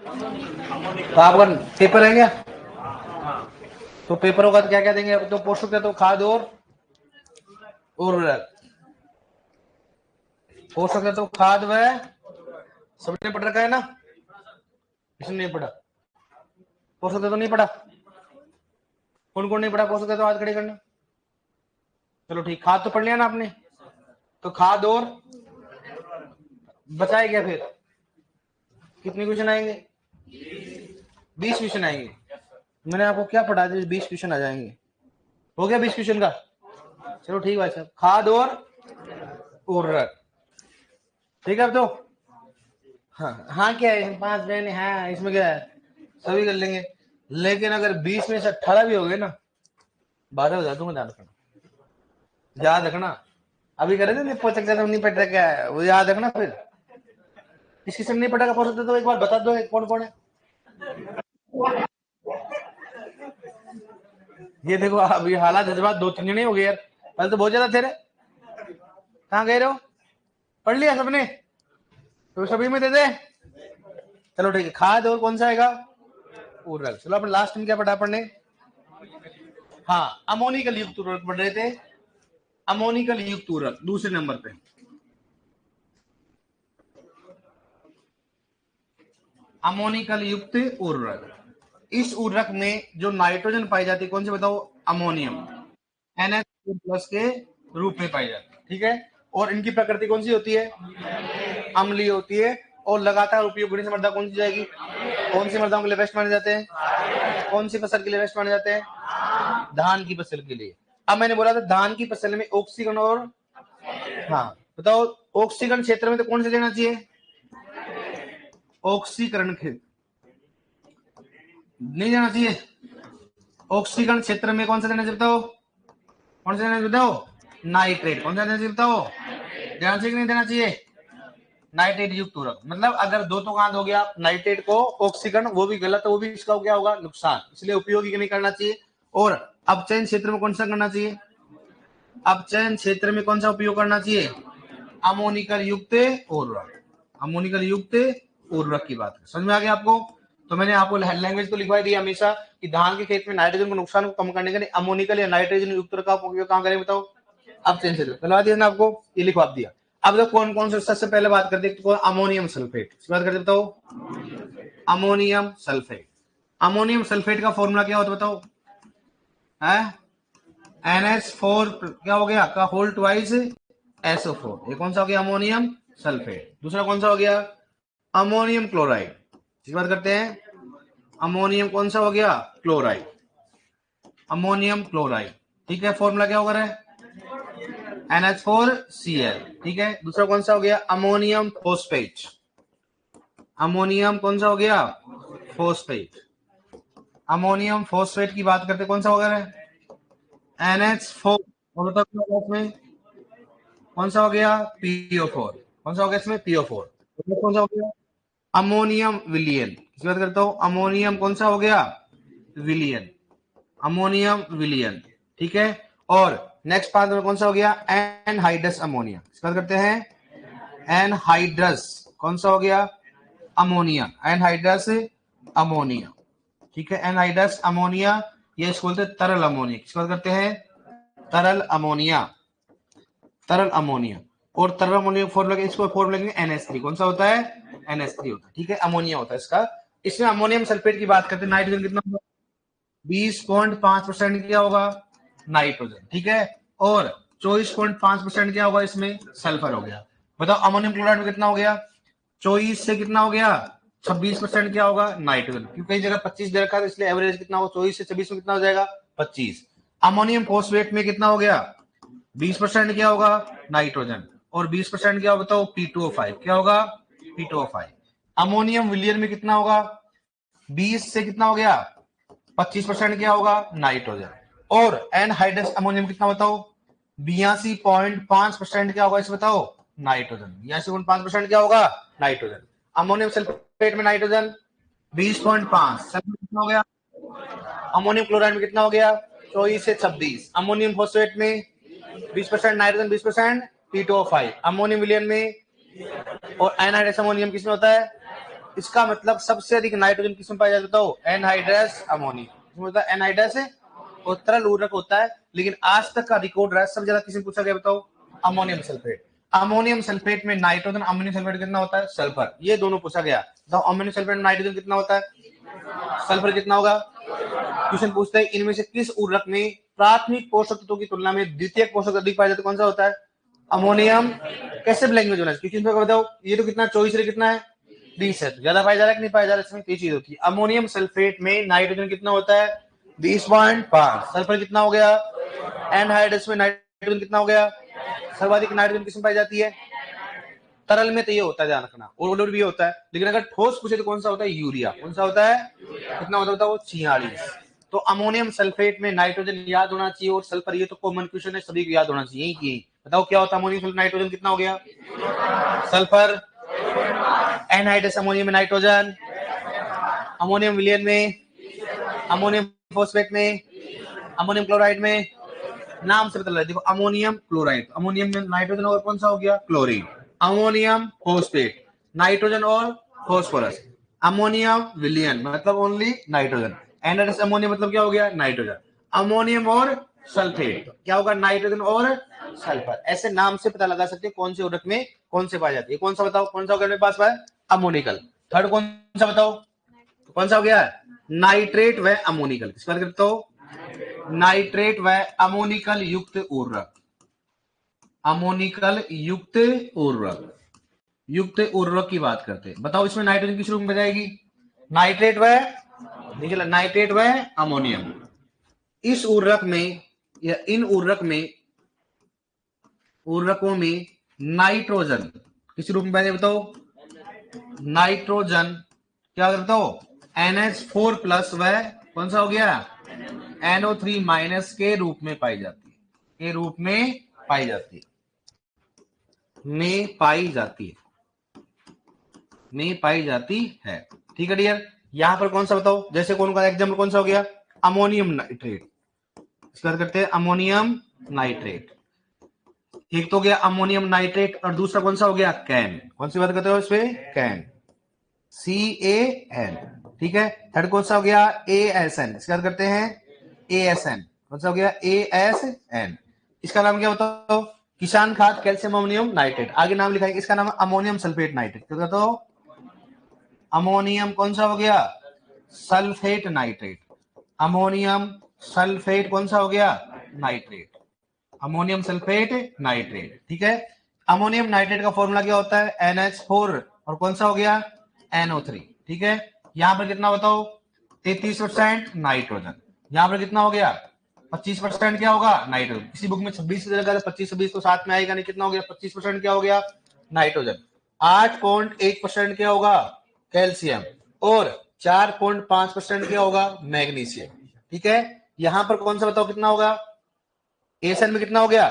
तो आपका पेपर है क्या? तो पेपर होगा तो क्या क्या देंगे? तो पोषक तत्व, खाद और उर्वरक। पोषक तत्व, खाद व, सबने पढ़ रखा है ना? इसने नहीं पढ़ा? पोषक तत्व नहीं पढ़ा? कौन कौन नहीं पढ़ा पोषक तत्व? हाथ खड़े करना। चलो ठीक, खाद तो पढ़ लिया ना आपने? तो खाद और बचाए क्या फिर? कितने क्वेश्चन आएंगे? 20 क्वेश्चन आएंगे। मैंने आपको क्या पढ़ा दिया? 20 क्वेश्चन आ जाएंगे। हो गया 20 क्वेश्चन का? चलो ठीक भाई साहब, खाद और उर्वरक, ठीक है। अब तो हाँ क्या है, 5 बहन, हाँ इसमें क्या है, सभी कर लेंगे। लेकिन अगर 20 में से 18 भी हो गए ना, 12 बजा दूंगा, ध्यान रखना, याद रखना। अभी करे थे नहीं पढ़ रखा है, वो याद रखना। फिर किसी से नहीं पढ़ेगा पोषक तत्व, एक बार बता दो कौन कौन है। ये देखो अब ये हालात जज्बात 2-3 जने हो गए यार, पहले तो बहुत ज्यादा थे रे। कहाँ गए रहे हो? पढ़ लिया सबने? तो सभी में दे दे। चलो ठीक है, खाद और कौन सा आएगा? उर्वरक। चलो अपन लास्ट में क्या पढ़ा पढ़ने? हाँ, अमोनिकल युक्त उर्वरक पढ़ रहे थे। अमोनिकल युक्त उर्वरक दूसरे नंबर पे। अमोनिकल युक्त उर्वरक, इस उर्वरक में जो नाइट्रोजन पाई जाती है कौन सी बताओ? अमोनियम, NH2+ के रूप में पाई जाती है, ठीक है। और इनकी प्रकृति कौन सी होती है? अम्लीय होती है। और लगातार उपयोग करने से मृदा कौन सी जाएगी? कौन सी मृदाओं के लिए बेस्ट माने जाते हैं? कौन सी फसल के लिए बेस्ट माने जाते हैं? धान की फसल के लिए। अब मैंने बोला था धान की फसल में ऑक्सीकरण और, हाँ बताओ, ऑक्सीकरण क्षेत्र में तो कौन सा देना चाहिए? ऑक्सीकरण नहीं देना चाहिए। ऑक्सीकरण क्षेत्र में कौन सा देना चाहिए बताओ? कौन सा देना चाहिए बताओ? नाइट्रेट। कौन सा देना चाहिए बताओ? देना चाहिए कि नहीं देना चाहिए? नाइट्रेट युक्त उर्वरक। मतलब अगर दो तो कहां दोगे आप नाइट्रेट को ऑक्सीकरण, वो भी गलत है, वो भी इसका क्या होगा? नुकसान। इसलिए उपयोगी नहीं करना चाहिए। और अपचयन क्षेत्र में कौन सा करना चाहिए? अपचयन क्षेत्र में कौन सा उपयोग करना चाहिए? अमोनिकल युक्त उर्वरक। अमोनिकल युक्त उर्वरक की बात है, समझ में आ गया आपको? तो मैंने आपको लैंग्वेज तो लिखवाई दी हमेशा कि धान के खेत में नाइट्रोजन के नुकसान को कम करने के लिए अमोनिकल या नाइट्रोजन युक्त का उपयोग कहां करें बताओ? अपचयन क्षेत्र। करवा दिया ना आपको, ये लिखवा दिया। अब तो कौन कौन से सबसे पहले बात करते हैं? अमोनियम सल्फेट की बात करते बताओ। Ammonium sulphate. अमोनियम सल्फेट का फॉर्मूला क्या होता है बताओ? है NH4 क्या हो गया का होल ट्वाइस SO4। ये कौन सा हो गया? Ammonium sulphate. दूसरा कौन सा हो गया? Ammonium chloride. इस बात करते हैं, अमोनियम कौन सा हो गया? क्लोराइड। अमोनियम क्लोराइड, ठीक है। फॉर्मूला क्या होगा? NH4Cl, ठीक है। दूसरा कौन सा हो गया? Ammonium phosphate. अमोनियम कौन सा हो गया? फोस्फेट। अमोनियम फोस्फेट की बात करते कौन सा होगा? NH4। में कौन सा हो गया? PO4। कौन सा हो गया इसमें? PO4। कौन सा हो गया? अमोनियम विलियन। इस बात करता हूं, अमोनियम कौन सा हो गया? विलियन। अमोनियम विलियन, ठीक है। और नेक्स्ट पार्ट में कौन सा हो गया? Anhydrous ammonia. इस बात करते हैं, एनहाइड्रस कौन सा हो गया? अमोनिया। एनहाइड्रस अमोनिया, ठीक है। एनहाइड्रस अमोनिया, ये इसको बोलते हैं तरल अमोनिया। किस बात करते हैं? तरल अमोनिया। तरल अमोनिया। और तरल अमोनिया फॉर्मूला, इसको फॉर्मूला लेंगे NH3। कौन सा होता है? NH3 होता है, ठीक है। अमोनिया होता है इसका। इसमें अमोनियम सल्फेट की बात करते हैं, नाइट्रोजन कितना होगा? 20.5% क्या होगा? नाइट्रोजन, ठीक है। और 24.5% क्या होगा इसमें? सल्फर हो गया। बताओ अमोनियम क्लोराइड में कितना हो गया? 24 से कितना हो गया? 26% क्या होगा? नाइट्रोजन। क्योंकि कई जगह 25 दे रखा है, इसलिए एवरेज कितना होगा? 24 से 26 में कितना हो जाएगा? 25। अमोनियम फॉस्फेट में कितना हो गया? 20% क्या होगा? नाइट्रोजन। और 20% क्या होगा बताओ? P2O5। क्या होगा? P2O5। अमोनियम विलियन में कितना होगा? 20 से कितना हो गया? 25% क्या होगा? नाइट्रोजन। और एनहाइड्रस अमोनियम कितना बताओ? 82.5% क्या होगा इसे बताओ? नाइट्रोजन। 82.5% क्या होगा? नाइट्रोजन। अमोनियम सल्फेट में नाइट्रोजन 20.5। सल्फर कितना हो गया? अमोनियम क्लोराइड में कितना हो गया? 24 से 26। अमोनियम फॉस्फेट में 20% नाइट्रोजन, 20% P2O5। अमोनियम विलियन में और एनहाइड्रस अमोनियम किसमें होता है? इसका मतलब सबसे अधिक नाइट्रोजन किसमें पाया जाता है बताओ? Anhydrous ammonium. एनहाइड्रस है और तरल उर्वरक होता है, लेकिन आज तक का रिकॉर्ड रहा है सबसे ज्यादा किसमें पूछा गया बताओ? Ammonium sulphate. अमोनियम सल्फेट में नाइट्रोजन, अमोनियम सल्फेट कितना होता है? सल्फर। ये दोनों पूछा गया। तो अमोनियम सल्फेट में नाइट्रोजन कितना होता है? सल्फर कितना होगा? क्वेश्चन पूछते हैं इनमें से किस उर्वरक में प्राथमिक पोषक तत्वों की तुलना में द्वितीयक पोषक अधिक पाए जाते? कौन सा होता है? अमोनियम। कैसे लैंग्वेज होना है क्योंकि इसमें बताओ, ये तो कितना 24 से कितना है? 20 है। तो ज्यादा पाया जा रहा है कि नहीं पाया जा रहा है? इसमें ये चीज होती है। अमोनियम सल्फेट में नाइट्रोजन कितना होता है? 20.5। सल्फर कितना हो गया? एनहाइड्रस में नाइट्रोजन कितना हो गया? सर्वाधिक नाइट्रोजन किसमें पाई जाती है? तरल में तो ये होता है, ध्यान रखना, और भी होता है, लेकिन अगर ठोस पूछे तो कौन सा होता है? यूरिया। कौन सा होता है? कितना होता है वो? 46। तो अमोनियम सल्फेट में नाइट्रोजन याद होना चाहिए और सल्फर, ये तो कॉमन क्वेश्चन है, सभी को याद होना चाहिए कि बताओ क्या होता है अमोनियम सल्फेट नाइट्रोजन कितना हो गया? सल्फर। एनहाइड्रस अमोनियम में नाइट्रोजन, अमोनियम विलयन में, अमोनियम फॉस्फेट में, अमोनियम क्लोराइड में, नाम से पता लगा। देखो अमोनियम क्लोराइड, अमोनियम में नाइट्रोजन और कौन सा हो गया? क्लोरीन। अमोनियम फॉस्फेट, नाइट्रोजन और फॉस्फोरस। अमोनियम विलयन मतलब ओनली नाइट्रोजन। एनहाइड्रस अमोनियम मतलब क्या हो गया? नाइट्रोजन। अमोनियम और सल्फेट क्या होगा? नाइट्रोजन और सल्फर। ऐसे नाम से पता लगा सकते हैं कौन से उर्वरक में कौन से पाए जाते हैं। कौन सा बताओ? कौन सा होगा मेरे पास? अमोनिकल। थर्ड कौन सा बताओ? कौन सा हो गया? नाइट्रेट व अमोनिकल। किस बात करते हो? नाइट्रेट व अमोनिकल युक्त उर्वरक। अमोनिकल युक्त उर्वरक, युक्त उर्वरक की बात करते हैं। बताओ इसमें नाइट्रोजन किस रूप में जाएगी? नाइट्रेट व, देखिए नाइट्रेट व अमोनियम। इस उर्वरक में या इन उर्वरकों में नाइट्रोजन किस रूप में जाएगा बताओ? नाइट्रोजन क्या बताओ? NH4 प्लस व कौन सा हो गया? NO3 माइनस के रूप में पाई जाती है। के रूप में पाई जाती है, में पाई जाती है, में पाई जाती है। ठीक है डियर। यहां पर कौन सा बताओ? जैसे कौन का एग्जाम्पल कौन सा हो गया? Ammonium nitrate. इसका करते हैं अमोनियम नाइट्रेट। एक तो गया अमोनियम नाइट्रेट और दूसरा कौन सा हो गया? कैन। कौन सी बात करते हो इसमें? Can, CAN। ठीक है। थर्ड कौन सा हो गया? ASN। इसका करते हैं ASN। कौन सा हो गया? ASN। इसका नाम क्या बताओ? किसान खाद कैल्शियम अमोनियम नाइट्रेट। आगे नाम लिखा है, इसका नाम अमोनियम सल्फेट नाइट्रेट। क्या कहते हो? अमोनियम कौन सा हो गया? Sulphate nitrate. अमोनियम सल्फेट कौन सा हो गया? नाइट्रेट। Ammonium sulphate nitrate. ठीक है। अमोनियम नाइट्रेट का फॉर्मूला क्या होता है? NH4 और कौन सा हो गया? NO3। ठीक है। यहां पर कितना बताओ? 33% नाइट्रोजन। यहां पर कितना हो गया? 25% क्या होगा? नाइट्रोजन। किसी बुक में 26 की जगह 25 तो साथ में आएगा नहीं। कितना हो गया? 25% क्या हो गया? नाइट्रोजन। 8.1% क्या होगा? कैल्शियम। और 4.5% क्या होगा? मैग्नीशियम। ठीक है। यहां पर कौन सा बताओ कितना होगा? एसन में कितना हो गया?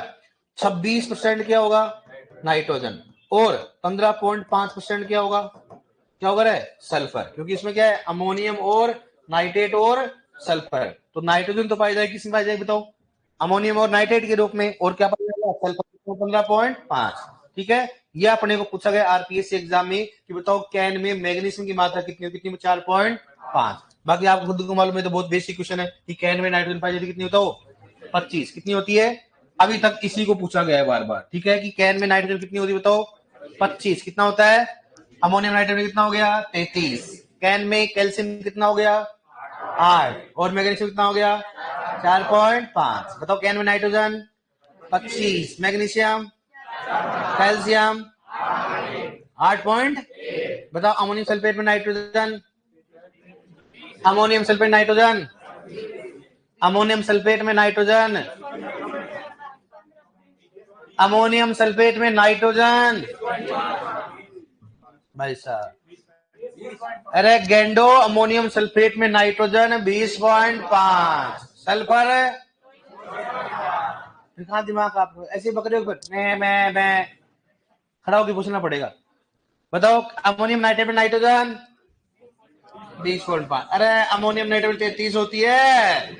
26% क्या होगा? नाइट्रोजन। और 15.5% क्या होगा? क्या होगा रे? सल्फर। क्योंकि इसमें क्या है? अमोनियम और नाइट्रेट और सल्फर। तो नाइट्रोजन तो पाई जाएगी, किसमें पाई जाएगी बताओ? अमोनियम और नाइट्रेट के रूप में। और क्या पाई जाएगा? सल्फर 15.5। ठीक है। यह अपने को पूछा गया आरपीएससी एग्जाम में कि बताओ कैन में मैग्नीशियम की मात्रा कितनी होती है? 4.5। बाकी आपको खुद को मालूम है, तो बहुत बेसिक क्वेश्चन है कि कैन में नाइट्रोजन पाई जाती कितनी होता हो? 25। कितनी होती है? अभी तक इसी को पूछा गया है बार बार। ठीक है कि कैन में नाइट्रोजन कितनी होती है बताओ? 25। कितना होता है? अमोनियम नाइट्रेट में कितना हो गया? 33। कैन में कैल्शियम कितना हो गया? 8। और मैग्नीशियम कितना हो गया? 4.5। बताओ कैन में नाइट्रोजन 25, मैग्नीशियम कैल्शियम 8 बताओ अमोनियम सल्फेट में nitrogen, ammonium sulphate nitrogen, ammonium sulphate में नाइट्रोजन, अमोनियम सल्फेट में नाइट्रोजन। भाई साहब, अरे गेंडो अमोनियम सल्फेट में नाइट्रोजन 20.5। सल्फर दिखा दिमाग आप ऐसे बकरे मैं खड़ा होकर पूछना पड़ेगा। बताओ अमोनियम नाइट्रेट में नाइट्रोजन 20.5। अरे अमोनियम नाइट्रेट 33 होती है।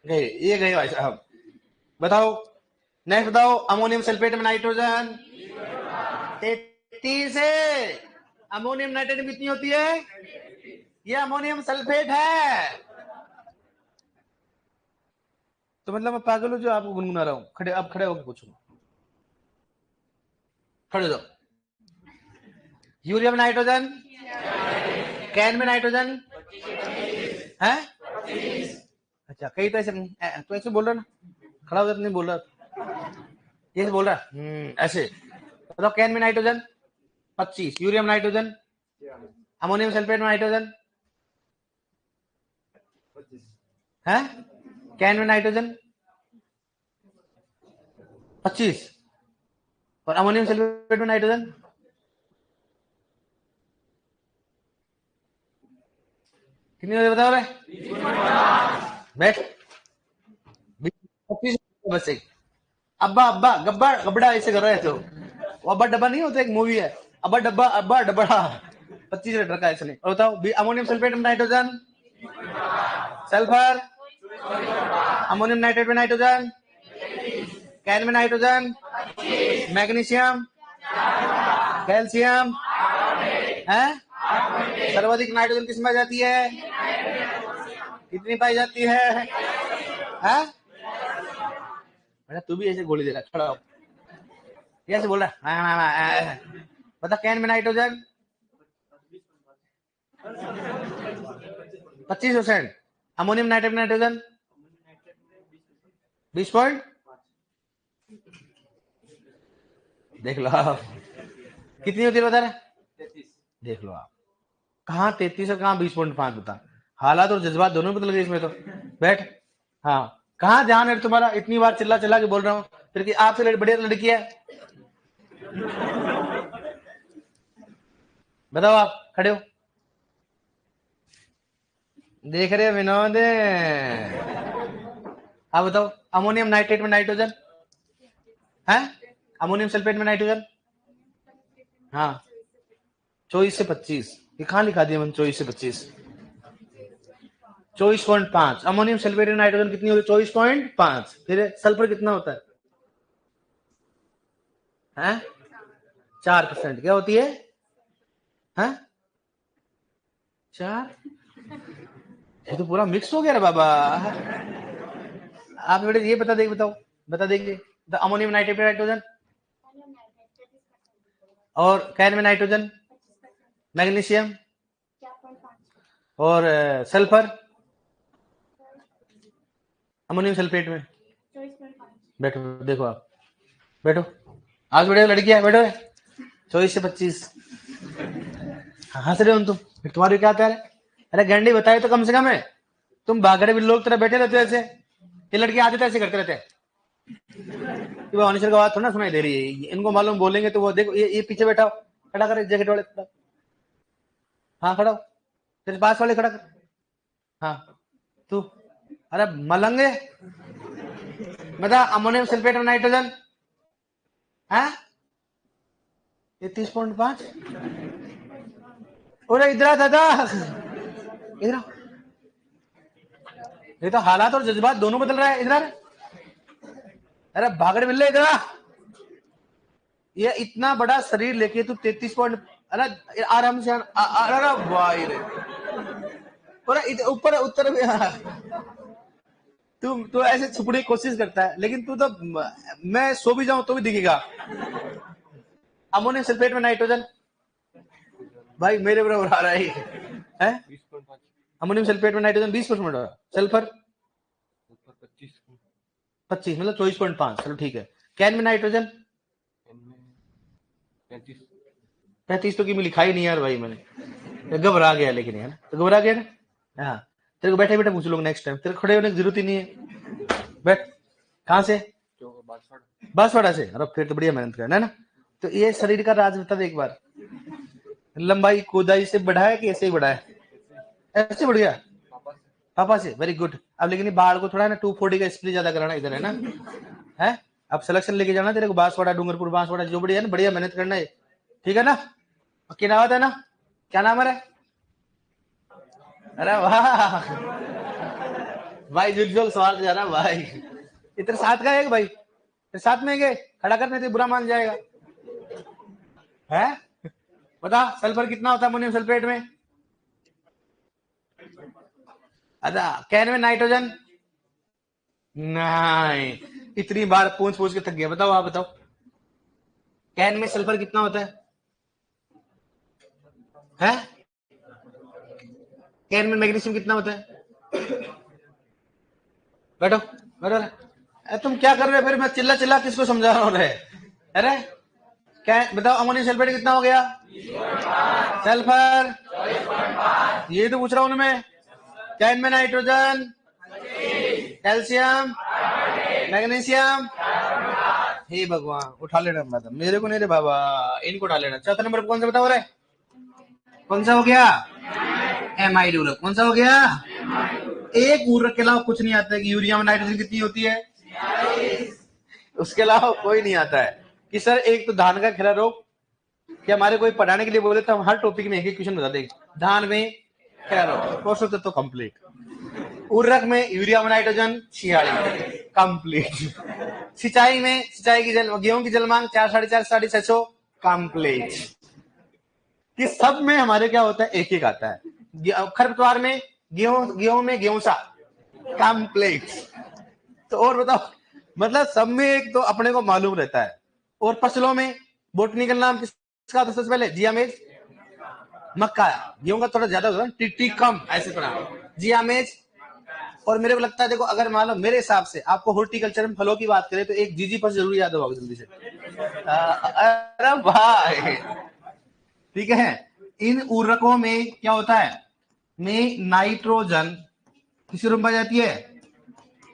गए ये गए भाई साहब। बताओ नेक्स्ट बताओ अमोनियम सल्फेट में नाइट्रोजन 33 है। अमोनियम नाइट्रेट में कितनी होती है? ये अमोनियम सल्फेट है। तो मतलब मैं पागल हूँ जो आपको गुनगुना रहा हूँ। खड़े, अब खड़े होकर पूछूंगा, खड़े हो जाओ। यूरिया में नाइट्रोजन, कैन में नाइट्रोजन है। अच्छा, कई तो ऐसे, तो ऐसे बोल रहा ना, खड़ा होकर नहीं बोल रहा, ये बोल रहा ऐसे। बताओ, कैन में नाइट्रोजन 25, यूरिया में नाइट्रोजन, अमोनियम सल्फेट में नाइट्रोजन है, कैन में नाइट्रोजन 25 और अमोनियम सल्फेट में नाइट्रोजन कितनी होती है बताओ रे? बैठ। 25 बस एक। अब्बा अब्बा गब्बा गबड़ा ऐसे कर रहे थे वो। अब्बा डब्बा नहीं होता, एक मूवी है अब्बा डब्बा अब्बा डब्बा। 25 लीटर का ऐसे नहीं। और बताओ, अमोनियम सल्फेट में नाइट्रोजन, सल्फर, अमोनियम नाइट्रेट में नाइट्रोजन, कैन में नाइट्रोजन, मैग्नीशियम, कैल्शियम है। सर्वाधिक नाइट्रोजन किस में जाती है? कितनी पाई जाती है? बेटा तू भी ऐसे गोली दे रहा, खड़ा हो, ऐसे बोल रहा। बता, कैन में नाइट्रोजन 25%, अमोनियम नाइट्रेट में नाइट्रोजन 20 पॉइंट। देख लो आप कितनी होती है बता रहे? 33। देख लो आप, कहाँ 33 और कहाँ 20.5 बता। हालात और जज्बात दोनों बदल गए इसमें तो। बैठ। हाँ, कहाँ ध्यान है तुम्हारा? इतनी बार चिल्ला चिल्ला के बोल रहा हूँ, फिर कि आपसे बढ़िया लड़की है। बताओ, आप खड़े हो, देख रहे हो विनोद? आप बताओ, अमोनियम नाइट्रेट में नाइट्रोजन है, अमोनियम सल्फेट में नाइट्रोजन, हाँ 24 से 25। ये कहाँ लिखा दिया मैंने 24 से 25? 24.5। अमोनियम सल्फेट में नाइट्रोजन कितनी होती है? 24.5। फिर सल्फर कितना होता है? 4%। क्या होती है? 4। ये तो पूरा मिक्स हो गया रे बाबा। आप बेटे ये बता देंगे, बताओ बता देंगे। अमोनियम नाइट्रेट में नाइट्रोजन और कैन में नाइट्रोजन, मैग्नीशियम और सल्फर, अमोनियम सल्फेट में। बैठो, देखो आप, बैठो, आज बैठो लड़कियां, बैठो। 24 से 25। हंस रहे हो तुम? तुम्हारी क्या तैयार है? अरे गंडी बताए तो कम से कम है। तुम बागड़े भी लोग तरह बैठे रहते हो ऐसे। ये लड़के आते ऐसे करते रहते हैं। का बात थोड़ा ना सुनाई दे रही है इनको, मालूम बोलेंगे तो वो देखो, ये पीछे बैठा हो, खड़ा कर जैकेट वाले, हाँ खड़ा हो, तेरे पास वाले खड़ा कर, हाँ तू। अरे मलंगे, बता, अमोनियम सल्फेट और नाइट्रोजन है 33.5। अरे इधर दादा, इधर। ये तो हालात और जज्बात दोनों बदल रहा है। इधर, अरे भागड़ मिल रहे इधर। ये इतना बड़ा शरीर लेके तू 33 पॉइंट, अरे आराम से, अरे भाई रे, ऊपर उत्तर भी। तू ऐसे छुपने की कोशिश करता है, लेकिन तू तो, मैं सो भी जाऊं तो भी दिखेगा। अमोनियम सल्फेट में नाइट्रोजन भाई मेरे बराबर आ रहा है। 20.5। अमोनियम सल्फेट में नाइट्रोजन 20%, सल्फर 25 मतलब 24.5। चलो ठीक है। कैन में नाइट्रोजन 35 तो की मैं लिखा ही नहीं यार भाई, मैंने घबरा गया, लेकिन यार तो घबरा गया ना। हाँ, तेरे को बैठे बैठे पूछ लोग नेक्स्ट टाइम, तेरे खड़े होने की जरूरत ही नहीं है। बैठ। कहाँ से? बांसवाड़ा से। अरे फिर तो बढ़िया मेहनत करना है ना। तो ये शरीर का राज बता दे एक बार, लंबाई खुदाई से बढ़ा है कि ऐसे ही बढ़ा है? ऐसे बढ़ गया पापा से, वेरी गुड। अब लेकिन बाढ़ को थोड़ा है ना 240 का स्प्रे ज्यादा कराना इधर, है ना? है, अब सिलेक्शन लेके जाना तेरे को, बांसवाड़ा, डूंगरपुर, बांसवाड़ा जो बढ़िया है ना, बढ़िया मेहनत करना है, ठीक है ना? क्या नाम है ना, क्या नाम है? अरे वाह भाई, जुग जुग सवाल जा रहा भाई। इधर साथ का है भाई, तेरे साथ में गए खड़ा करने से बुरा मान जाएगा है। बता सल्फर कितना होता है अमोनियम सल्फेट में? अच्छा कैन में नाइट्रोजन? नहीं, इतनी बार पूछ पूछ के थक गया। बताओ आप बताओ, कैन में सल्फर कितना होता है? कैन में मैग्नीशियम कितना होता है? बैठो बैठो। अरे तुम क्या कर रहे हो? फिर मैं चिल्ला चिल्ला किसको समझा रहा हूँ रे? अरे क्या बताओ, अमोनियम सल्फेट कितना हो गया? सल्फर, ये तो पूछ रहा हूँ मैं। कैन में नाइट्रोजन, कैल्शियम, मैग्नीशियम। हे भगवान, उठा लेना मैडम, मेरे को नहीं रे बाबा, इनको उठा लेना। चौथा नंबर कौन सा बताओ रे? कौन सा हो गया? एमाइड उर्वरक। कौन सा हो गया? एक उर्वरक के अलावा कुछ नहीं आता है कि यूरिया में नाइट्रोजन कितनी होती है, उसके अलावा कोई नहीं आता है कि सर एक तो धान का खिला रोग, कि हमारे कोई पढ़ाने के लिए बोले तो हम हर टॉपिक में एक एक क्वेश्चन बता देंगे। धान में खिला रोग, पोषक तत्व कंप्लीट। उर्वरक में यूरिया में नाइट्रोजन 46 कंप्लीट। सिंचाई में, सिंचाई की जल, गेहूं की जलमांग 4, 4.5, 650 कंप्लीट। कि सब में हमारे क्या होता है, एक एक आता है। खरपतवार में गेहूं, गेहूं में गेहूंसा कंप्लीट। तो और बताओ, मतलब सब में एक तो अपने को मालूम रहता है। और फसलों में बोटनिकल नाम किसका था सबसे पहले? जियामेज। मक्का, गेहूं का थोड़ा ज्यादा होता है, टिट्टी कम ऐसे थोड़ा, जियामेज। और मेरे को लगता है, देखो अगर मान लो मेरे हिसाब से आपको हॉर्टिकल्चर में फलों की बात करें तो एक जीजी पर जरूर याद होगा जल्दी से। अरे भाई, ठीक है। इन उर्वरकों में क्या होता है, में नाइट्रोजन किस रूप में पाई जाती है?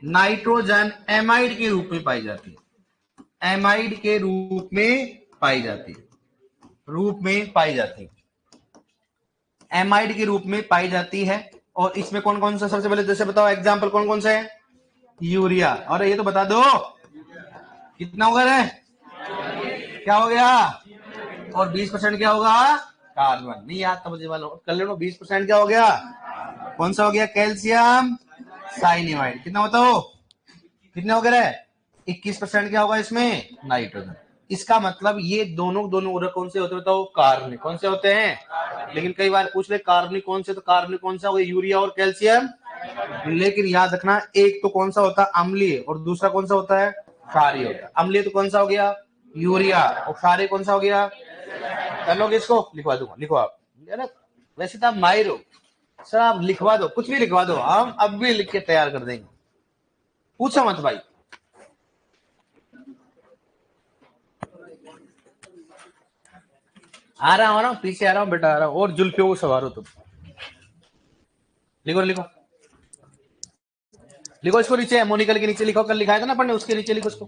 नाइट्रोजन एमाइड के रूप में पाई जाती है। एमाइड के रूप में पाई जाती है, रूप में पाई जाती है, एमाइड के रूप में पाई जाती है। और इसमें कौन कौन सा, सबसे पहले जैसे बताओ एग्जाम्पल कौन कौन से है? यूरिया। और ये तो बता दो कितना होगा रे? क्या हो गया? और 20% क्या होगा? कार्बन। नहीं याद था मुझे, वाला कर लो। 20% क्या हो गया? कौन सा हो गया? कैल्शियम साइनिवाइड। कितना बताओ, कितने हो गए? 21% क्या होगा इसमें? नाइट्रोजन। इसका मतलब ये दोनों दोनों उर्वरक कौन से होते हैं बताओ? कार्बनिक। कौन से होते हैं? लेकिन कई बार पूछ ले कार्बनिक कौन से, तो कार्बनिक कौन सा होगा? यूरिया और कैल्शियम। लेकिन याद रखना, एक तो कौन सा होता है? अम्लीय, और दूसरा कौन सा होता है? क्षारीय होता है। अम्लीय तो कौन सा हो गया? यूरिया। और क्षारीय कौन सा हो गया? कर लोगे इसको? लिखवा दूंगा, लिखो आप। वैसे तो आप माहिर हो सर, आप लिखवा दो, कुछ भी लिखवा दो, हम अब भी लिख के तैयार कर देंगे। पूछो मत भाई। आ रहा हूँ पीछे आ रहा हूँ बेटा, आ रहा हूँ। और जुल्फियों को सवारो तुम। लिखो लिखो लिखो इसको नीचे, मोनिकल के नीचे लिखो, कल लिखाया था ना पढ़ने, उसके नीचे लिखो इसको।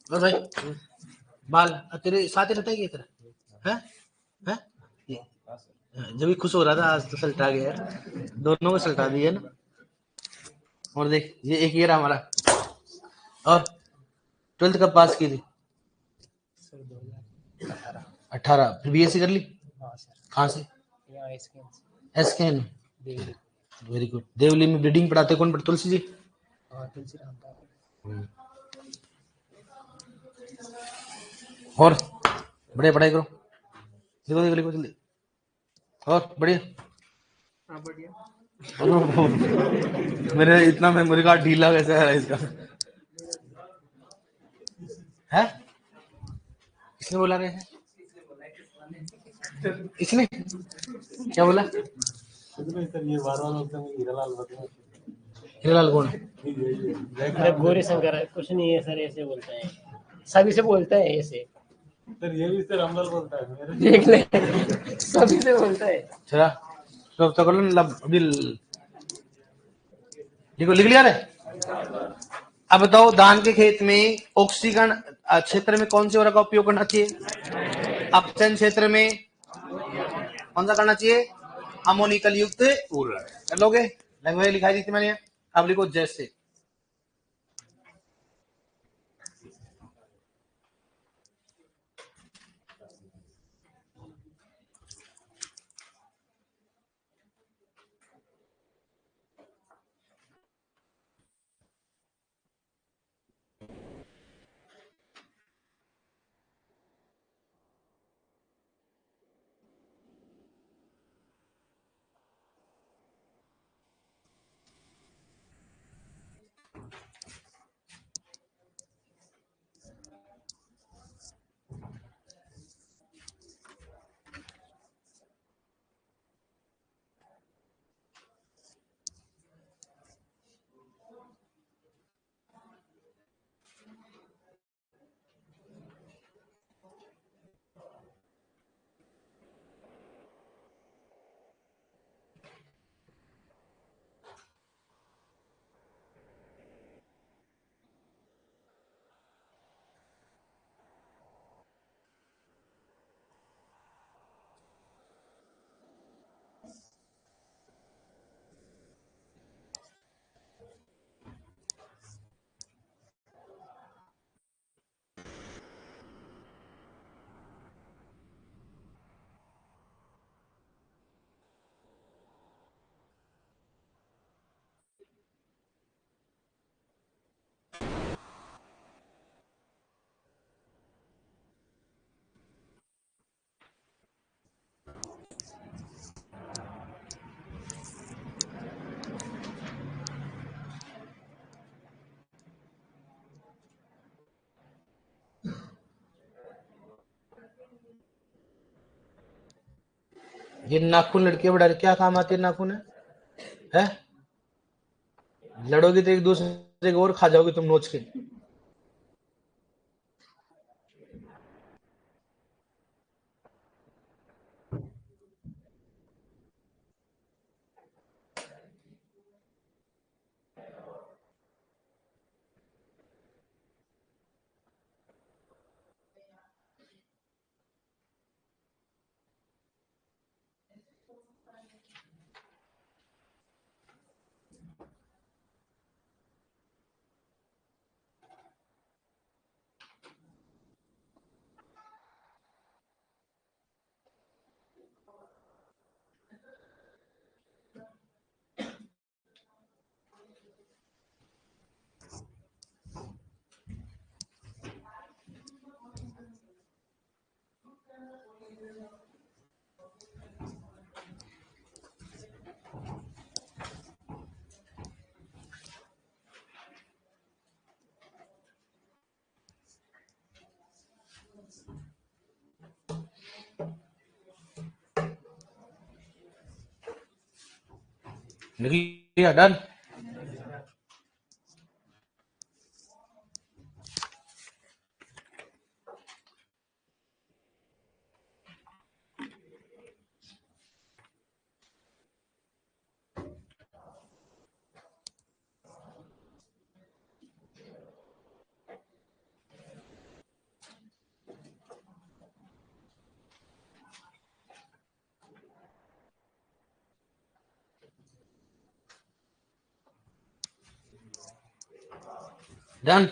और भाई बाल तेरे साथ ही रहता है क्या तेरा? है जब भी खुश हो रहा था, आज तो सल्टा गया है, दोनों को सल्टा दिया ना। और देख ये एक ये रहा हमारा। और 12th कब पास की थी? 18। फिर बीएससी कर ली? कहाँ से? एसकेन। Very good. देवली में ब्रीडिंग पढ़ाते कौन? तुलसी जी। और बढ़िया पढ़ाई करो, लिखो लिखो लिखो जल्दी। और बढ़िया। मेरे इतना मेमोरी कार्ड ढीला कैसे है इसका? है किसने बोला रहे हैं? इसने क्या बोला? हीरालाल कौन? अरे गौरी शंकर है, कुछ नहीं है सर, ऐसे बोलते हैं, सभी से बोलता है ऐसे। सर ये भी सर रामलाल बोलता है, देख ले, सभी से बोलता है। चला तो कर लो अभी। लिखो, लिख लिया रे? अब बताओ, धान के खेत में ऑक्सीकरण क्षेत्र में कौन से उर्वरक का उपयोग करना चाहिए? अपचन क्षेत्र में कौन सा करना चाहिए? अमोनिकल युक्त उर्वरक। कर लोगे? लगभग लिखाई दी थी मैंने। अब लिखो जैसे ये नाखून लड़के बड़ा क्या काम आते हैं नाखून है? लड़ोगी तो एक दूसरे को और खा जाओगे तुम नोच के। निकल गया? डन। डन।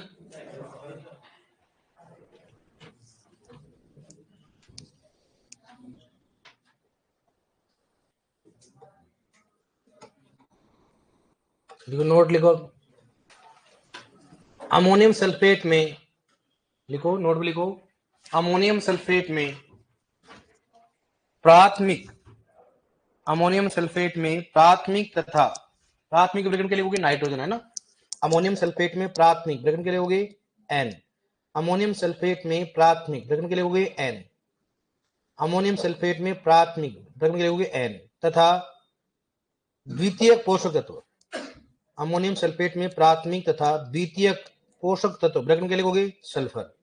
लिखो, नोट लिखो। अमोनियम सल्फेट में लिखो, नोट भी लिखो। अमोनियम सल्फेट में प्राथमिक, अमोनियम सल्फेट में प्राथमिक तथा प्राथमिक ब्रैकेट के लिए होगी नाइट्रोजन, है ना। अमोनियम सल्फेट में प्राथमिक ब्रैकेट के लिए होगी एन। अमोनियम सल्फेट में प्राथमिक ब्रैकेट के लिए होगी एन। अमोनियम सल्फेट में प्राथमिक ब्रैकेट के लिए होगी एन तथा द्वितीय पोषक तत्व। अमोनियम सल्फेट में प्राथमिक तथा द्वितीय पोषक तत्व ब्रैकेट के लिए होगी सल्फर,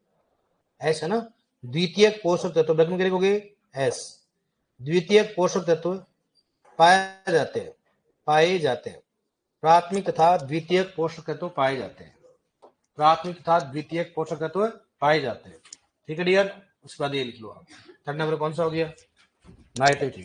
एस है ना। द्वितीय पोषक तत्व ब्रैकेट के लिए होगी एस। द्वितीय पोषक तत्व पाए जाते हैं, पाए जाते हैं। प्राथमिक तथा द्वितीय पोषक तत्व पाए जाते हैं। प्राथमिक तथा द्वितीय पोषक तत्व पाए जाते हैं। ठीक है डियर, उसके बाद ये लिख लो आप। थर्ड नंबर कौन सा हो गया? नाइट्रेट।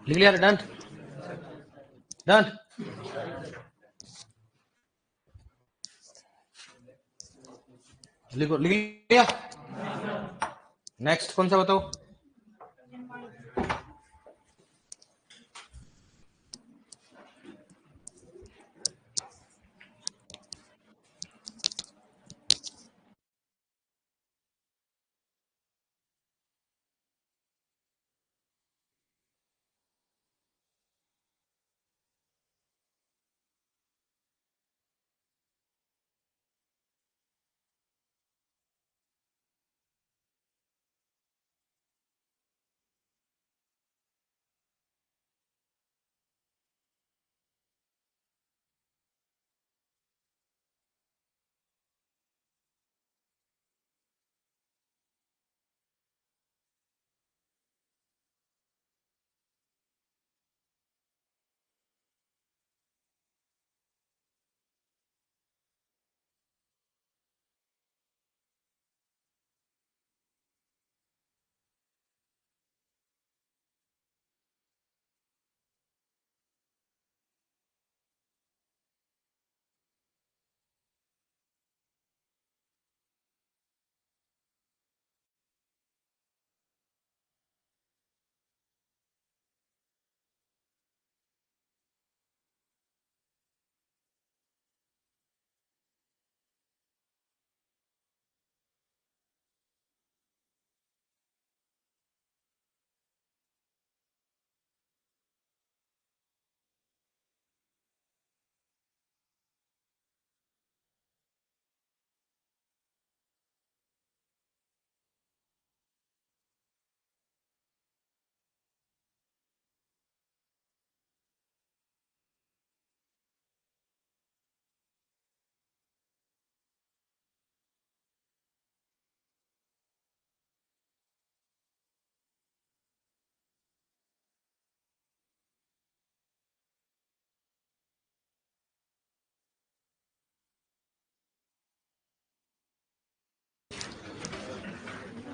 लिख लिया? Done done. लिखो, लिख लिया? नेक्स्ट कौन सा बताओ?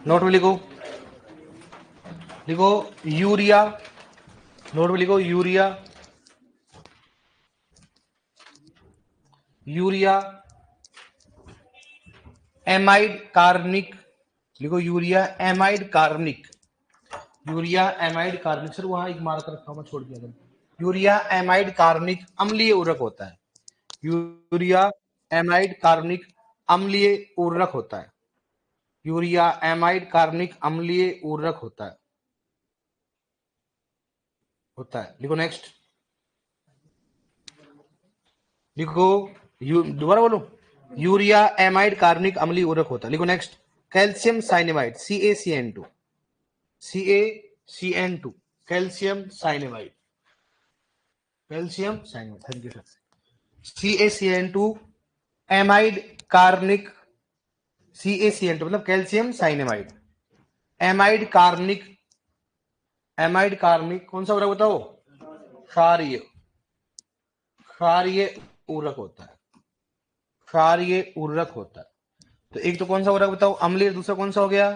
नोट में लिखो, लिखो यूरिया। नोट में लिखो यूरिया, यूरिया एमाइड कार्बनिक। लिखो यूरिया एमाइड कार्बनिक, यूरिया एमाइड कार्बनिक। सर वहां एक मार्कर रखा हुआ छोड़ दिया। यूरिया एमाइड कार्बनिक अम्लीय उर्वरक होता है। यूरिया एमाइड कार्बनिक अम्लीय उर्वरक होता है। यूरिया एमाइड कार्बनिक अम्लीय उर्वरक होता है, लिखो नेक्स्ट। लिखो दोबारा बोलो, यूरिया एमाइड कार्बनिक अम्लीय उर्वरक होता है। लिखो next. Calcium cyanamide CaCN2, CaCN2 calcium cyanamide, calcium cyanamide. Thank you sir. CaCN2 amide कार्बनिक, CaCN2 मतलब कैल्शियम साइनेमाइड। एमाइड कार्बनिक, एमाइड कार्बनिक कौन सा उर्वरक बताओ? क्षारीय, क्षारीय उर्वरक होता है, क्षारीय उर्वरक होता है। तो एक तो कौन सा उर्वरक बताओ? अम्लीय। दूसरा कौन सा हो गया?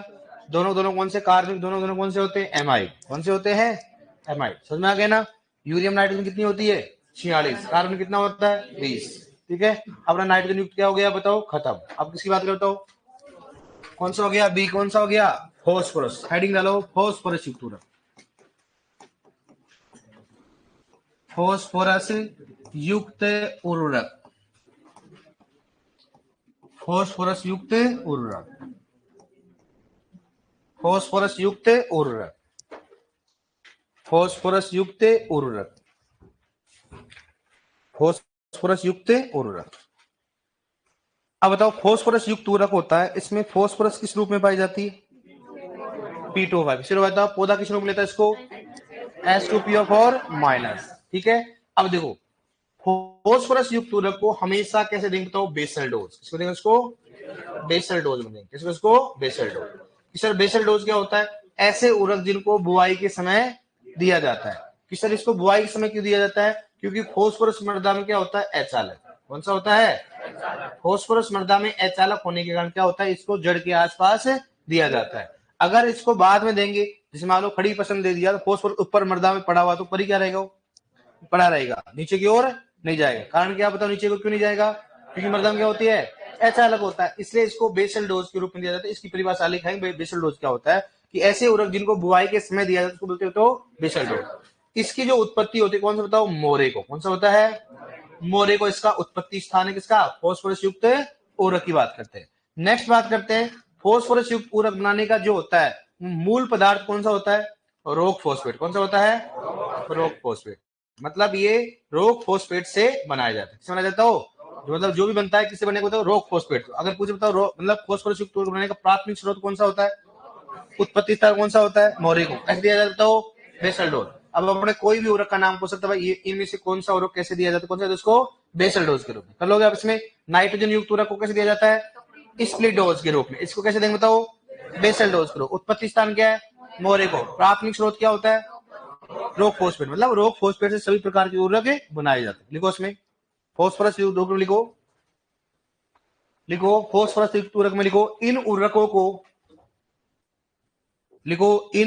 दोनों दोनों कौन से? कार्बनिक। दोनों दोनों कौन से होते हैं? एमाइड। कौन से होते हैं? एमाइड। समझ में आ गया ना? यूरियम नाइट्रोजन कितनी होती है? 46। कार्बन कितना होता है? 20। ठीक है, अपना नाइट्रोजन युक्त क्या हो गया बताओ? खत्म। अब किसकी बात करता हूं? कौन सा हो गया? बी। कौन सा हो गया? फॉस्फोरस। हेडिंग डालो, फॉस्फोरस युक्त उर्वरक, फॉस्फोरस युक्त उर्वरक, फॉस्फोरस युक्त उर्वरक, फॉस्फोरस युक्त उर्वरक, फॉस्फोरस युक्त उर्वरक, फॉस्फोरस युक्त उर्वरक। अब बताओ, फॉस्फोरस युक्त उर्वरक होता है, इसमें फॉस्फोरस किस रूप में पाई जाती है? P2O5। चलो बताओ, पौधा किस रूप में लेता है इसको? H2PO4 minus. ठीक है, अब देखो फॉस्फोरस युक्त उर्वरक को हमेशा कैसे देंगे बताओ? Basal dose. किसको देंगे इसको? बेसल डोज में देंगे। किसको? इसको basal dose. Sir basal dose क्या होता है? ऐसे उर्वरक जिनको बुआई के समय दिया जाता है। कि सर इसको बुआई के समय क्यों दिया जाता है? क्योंकि फॉस्फोरस मृदा में क्या होता है? एचालक। कौन सा होता है? फॉस्फोरस मृदा में एचालक होने के कारण क्या होता है? इसको जड़ के आसपास दिया जाता है। अगर इसको बाद में देंगे, जैसे मान लो खड़ी पसंद दे दिया तो फॉस्फोरस ऊपर मृदा में पड़ा हुआ तो ऊपर ही क्या रहेगा, पड़ा रहेगा, नीचे की ओर नहीं जाएगा। कारण क्या बताओ नीचे को क्यों नहीं जाएगा, क्योंकि मृदा में क्या होती है, एच अलग होता है, इसलिए इसको बेसल डोज के रूप में दिया जाता है। इसकी परिभाषा लिखाएंगे बेसल डोज क्या होता है कि ऐसे उर्वरक जिनको बुआई के समय दिया जाता है उसको बोलते हो तो बेसल डोज। इसकी जो उत्पत्ति होती है कौन सा बताओ, मोरे को, कौन सा होता है, मोरे को। इसका उत्पत्ति स्थान है किसका, फॉस्फोरस युक्त उर्वरक की बात करते हैं। नेक्स्ट बात करते हैं फॉस्फोरस युक्त उर्वरक बनाने का जो होता है मूल पदार्थ कौन सा होता है, रॉक फॉस्फेट। कौन सा होता है, रॉक फॉस्फेट। मतलब ये रॉक फॉस्फेट से बनाया जाता है। किससे बनाया जाता हो, मतलब जो भी बनता है किससे बने बताओ, रॉक फॉस्फेट। अगर कुछ बताओ मतलब फॉस्फोरस युक्त उर्वरक बनाने का प्राथमिक स्रोत कौन सा होता है, उत्पत्ति स्थल कौन सा होता है, मोरे को। कैसे दिया जाता हो, बेसल डोज। अब अपने कोई भी उर्वरक का नाम पूछ सकता है भाई इनमें से कौन सा उर्वरक कैसे दिया जाता है, कौन सा, उसको बेसल डोज के रूप में कर लोगे। अब इसमें नाइट्रोजन युक्त उर्वरक को कैसे दिया जाता है, स्प्लिट डोज के रूप में। इसको कैसे देंगे बताओ, बेसल डोज के रूप। उत्पत्ति स्थान क्या है, मोरे को। प्राथमिक स्रोत क्या होता है, रॉक फॉस्फेट। मतलब रॉक फॉस्फेट से सभी प्रकार के उर्वरक बनाए जाते हैं। लिखो इसमें फॉस्फोरस युक्त उर्वरक, लिखो फॉस्फोरस युक्त उर्वरक में लिखो इन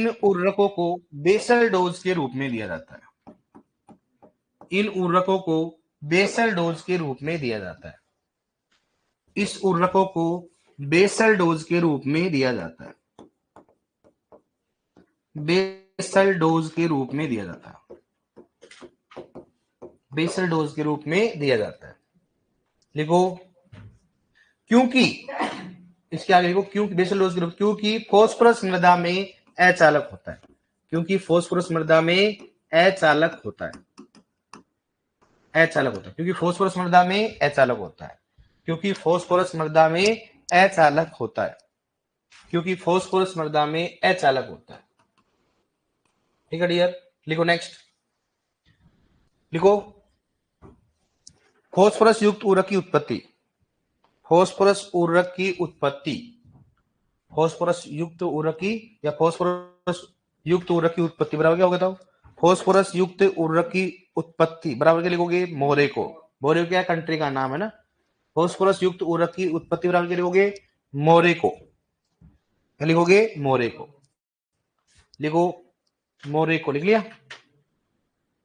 उर्वरकों को बेसल डोज के रूप में दिया जाता है। इन उर्वरकों को बेसल डोज के रूप में दिया जाता है। इस उर्वरकों को बेसल डोज के रूप में दिया जाता है, बेसल डोज के रूप में दिया जाता है, बेसल डोज के रूप में दिया जाता है। लिखो क्योंकि, इसके आगे लिखो क्योंकि बेसल डोज के रूप, क्योंकि फॉस्फोरस मृदा में अचालक होता है, क्योंकि फॉस्फोरस मृदा में अचालक होता है, अचालक होता है, क्योंकि फॉस्फोरस मृदा में अचालक होता है, क्योंकि फॉस्फोरस मृदा में अचालक होता है, क्योंकि फॉस्फोरस मृदा में अचालक होता है। ठीक है डियर, लिखो नेक्स्ट, लिखो फॉस्फोरस युक्त उर्वरक की उत्पत्ति, फॉस्फोरस उर्वरक की उत्पत्ति, फॉस्फोरस युक्त उर्वरक की या फॉस्फोरस युक्त उर्वरक की उत्पत्ति बराबर क्या होगा बताओ, फॉस्फोरस युक्त उर्वरक की उत्पत्ति बराबर क्या लिखोगे, मोरे को। मोरे को क्या कंट्री का नाम है ना। फॉस्फोरस युक्त उर्वरक की उत्पत्ति बराबर क्या लिखोगे, मोरे को। क्या लिखोगे, मोरे को। लिखो मोरे को, लिख लिया,